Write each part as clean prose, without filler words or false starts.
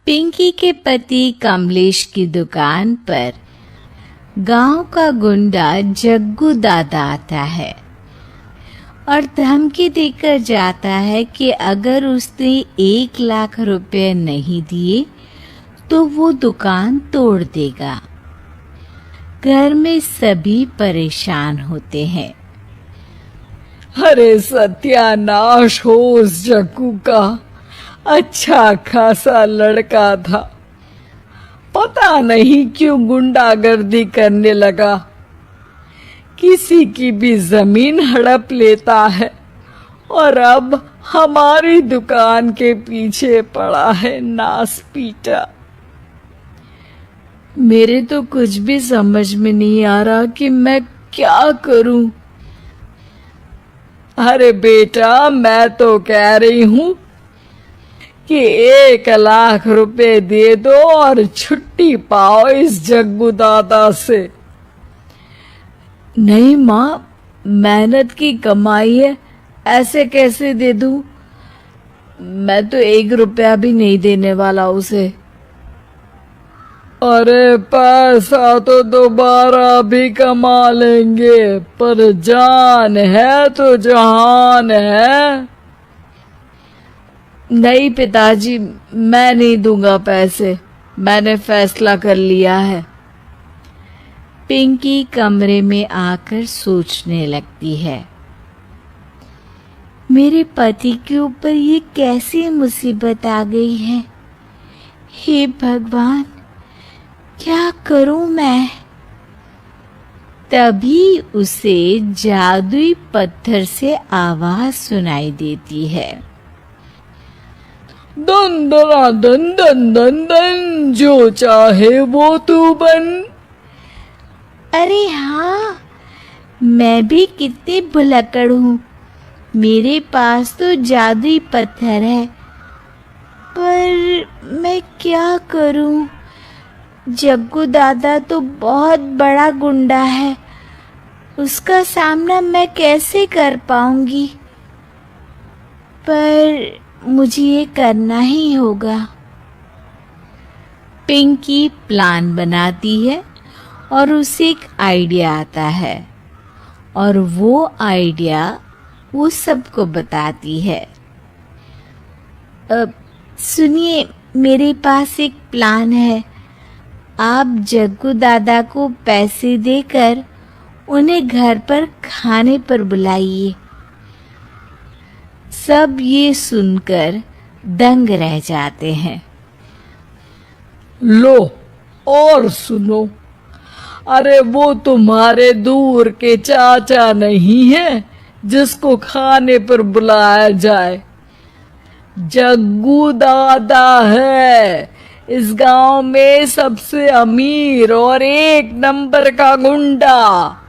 पिंकी के पति कमलेश की दुकान पर गांव का गुंडा जग्गू दादा आता है और धमकी देकर जाता है कि अगर उसने 1 लाख रुपए नहीं दिए तो वो दुकान तोड़ देगा। घर में सभी परेशान होते हैं। अरे सत्यानाश हो उस जग्गू का। अच्छा खासा लड़का था, पता नहीं क्यों गुंडागर्दी करने लगा। किसी की भी जमीन हड़प लेता है और अब हमारी दुकान के पीछे पड़ा है नास पीटा। मेरे तो कुछ भी समझ में नहीं आ रहा कि मैं क्या करूं। अरे बेटा, मैं तो कह रही हूं कि 1 लाख रुपए दे दो और छुट्टी पाओ इस जग्गू दादा से। नहीं माँ, मेहनत की कमाई है, ऐसे कैसे दे दूं? मैं तो 1 रुपया भी नहीं देने वाला उसे। अरे पैसा तो दोबारा भी कमा लेंगे, पर जान है तो जहान है। नहीं पिताजी, मैं नहीं दूंगा पैसे, मैंने फैसला कर लिया है। पिंकी कमरे में आकर सोचने लगती है, मेरे पति के ऊपर ये कैसी मुसीबत आ गई है। हे भगवान, क्या करूं मैं? तभी उसे जादुई पत्थर से आवाज सुनाई देती है। दन दना दन दन दन दन, जो चाहे वो तू बन। अरे हाँ, मैं भी कितनी भुलक्कड़ हूँ। मेरे पास तो जादुई पत्थर है, पर मैं क्या करूँ? जग्गू दादा तो बहुत बड़ा गुंडा है, उसका सामना मैं कैसे कर पाऊंगी? पर मुझे ये करना ही होगा। पिंकी प्लान बनाती है और उसे एक आइडिया आता है और वो आइडिया वो सबको बताती है। सुनिए, मेरे पास एक प्लान है। आप जग्गू दादा को पैसे देकर उन्हें घर पर खाने पर बुलाइए। सब ये सुनकर दंग रह जाते हैं। लो और सुनो, अरे वो तुम्हारे दूर के चाचा नहीं है जिसको खाने पर बुलाया जाए। जग्गू दादा है, इस गांव में सबसे अमीर और 1 नंबर का गुंडा।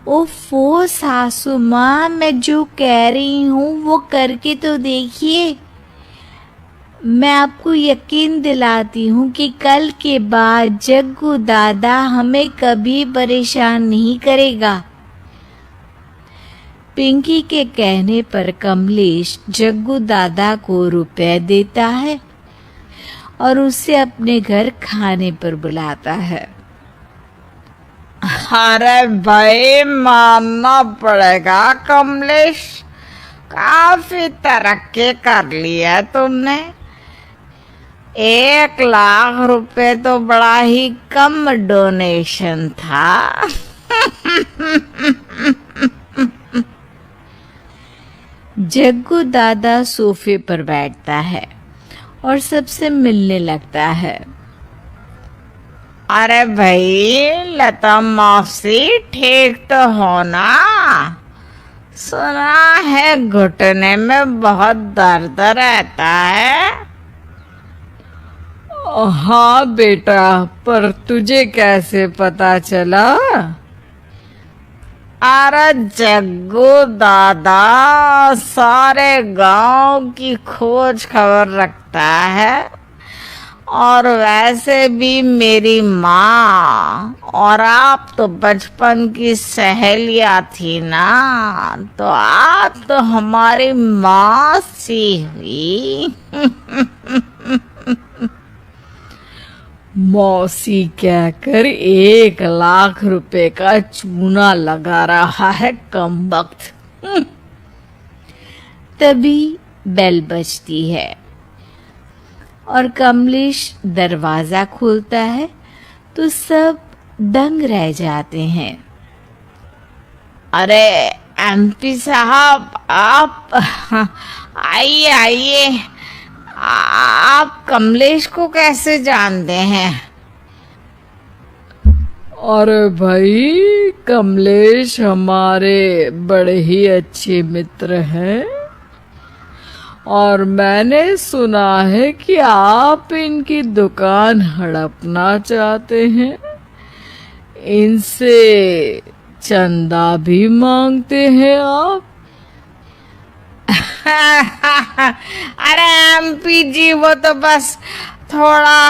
ओफो सासू माँ, मैं जो कह रही हूँ वो करके तो देखिए। मैं आपको यकीन दिलाती हूँ कि कल के बाद जग्गू दादा हमें कभी परेशान नहीं करेगा। पिंकी के कहने पर कमलेश जग्गू दादा को रुपए देता है और उसे अपने घर खाने पर बुलाता है। अरे भाई, मानना पड़ेगा कमलेश, काफी तरक्की कर ली है तुमने। 1 लाख रुपए तो बड़ा ही कम डोनेशन था। जग्गू दादा सोफे पर बैठता है और सबसे मिलने लगता है। अरे भाई, लता मौसी ठीक तो हो ना? सुना है घुटने में बहुत दर्द रहता है। हाँ बेटा, पर तुझे कैसे पता चला? अरे जग्गू दादा सारे गांव की खोज खबर रखता है, और वैसे भी मेरी माँ और आप तो बचपन की सहेलियां थी ना, तो आप तो हमारी माँ सी हुई। मौसी कहकर 1 लाख रुपए का चूना लगा रहा है कमबख्त। तभी बेल बजती है और कमलेश दरवाजा खोलता है तो सब दंग रह जाते हैं। अरे एमपी साहब, आप आइए आइए। आप कमलेश को कैसे जानते हैं? अरे भाई, कमलेश हमारे बड़े ही अच्छे मित्र हैं और मैंने सुना है कि आप इनकी दुकान हड़पना चाहते हैं, इनसे चंदा भी मांगते हैं आप। अरे एमपी जी, वो तो बस थोड़ा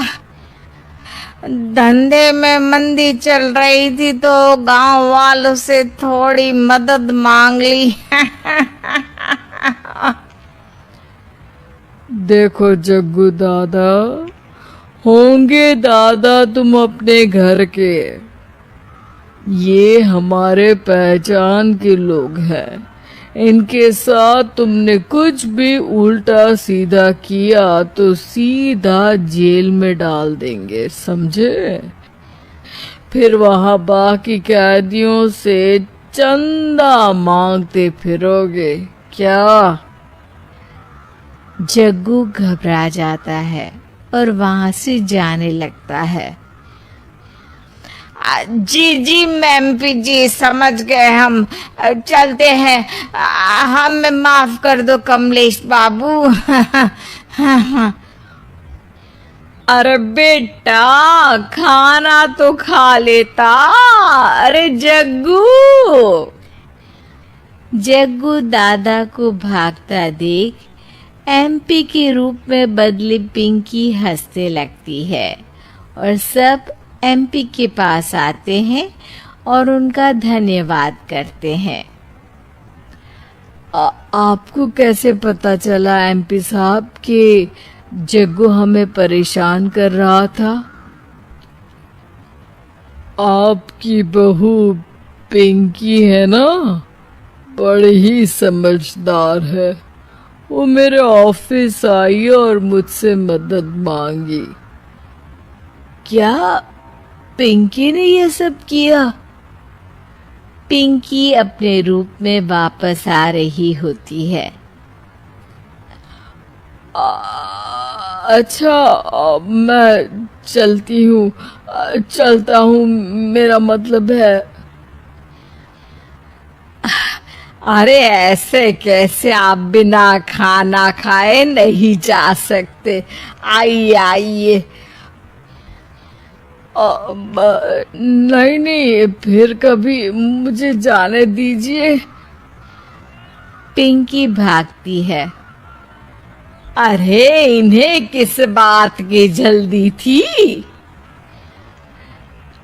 धंधे में मंदी चल रही थी तो गांव वालों से थोड़ी मदद मांग ली। देखो जग्गू दादा, होंगे दादा तुम अपने घर के, ये हमारे पहचान के लोग हैं, इनके साथ तुमने कुछ भी उल्टा सीधा किया तो सीधा जेल में डाल देंगे, समझे? फिर वहां बाकी कैदियों से चंदा मांगते फिरोगे क्या? जग्गू घबरा जाता है और वहां से जाने लगता है। जी जी एमपी जी, समझ गए हम, चलते हैं। हमें माफ कर दो कमलेश बाबू। अरे बेटा, खाना तो खा लेता। अरे जग्गू। जग्गू दादा को भागता देख एमपी के रूप में बदली पिंकी हंसने लगती है और सब एमपी के पास आते हैं और उनका धन्यवाद करते हैं। आपको कैसे पता चला एमपी साहब कि जग्गू हमें परेशान कर रहा था? आपकी बहू पिंकी है ना, बड़ी ही समझदार है। वो मेरे ऑफिस आई और मुझसे मदद मांगी। क्या पिंकी ने ये सब किया? पिंकी अपने रूप में वापस आ रही होती है। अच्छा, मैं चलता हूँ, मेरा मतलब है। अरे ऐसे कैसे, आप बिना खाना खाए नहीं जा सकते। आइए आइए। नहीं, फिर कभी मुझे जाने दीजिए। पिंकी भागती है। अरे इन्हें किस बात की जल्दी थी?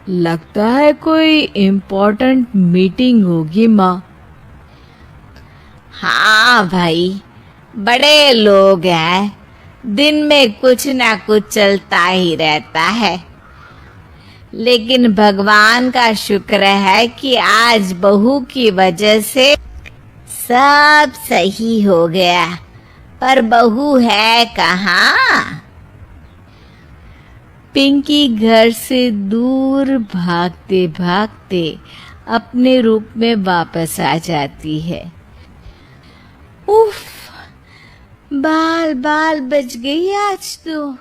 लगता है कोई इम्पोर्टेंट मीटिंग होगी माँ। हाँ भाई, बड़े लोग हैं, दिन में कुछ ना कुछ चलता ही रहता है। लेकिन भगवान का शुक्र है कि आज बहू की वजह से सब सही हो गया। पर बहू है कहाँ? पिंकी घर से दूर भागते भागते अपने रूप में वापस आ जाती है। उफ, बाल बाल बच गई आज तो।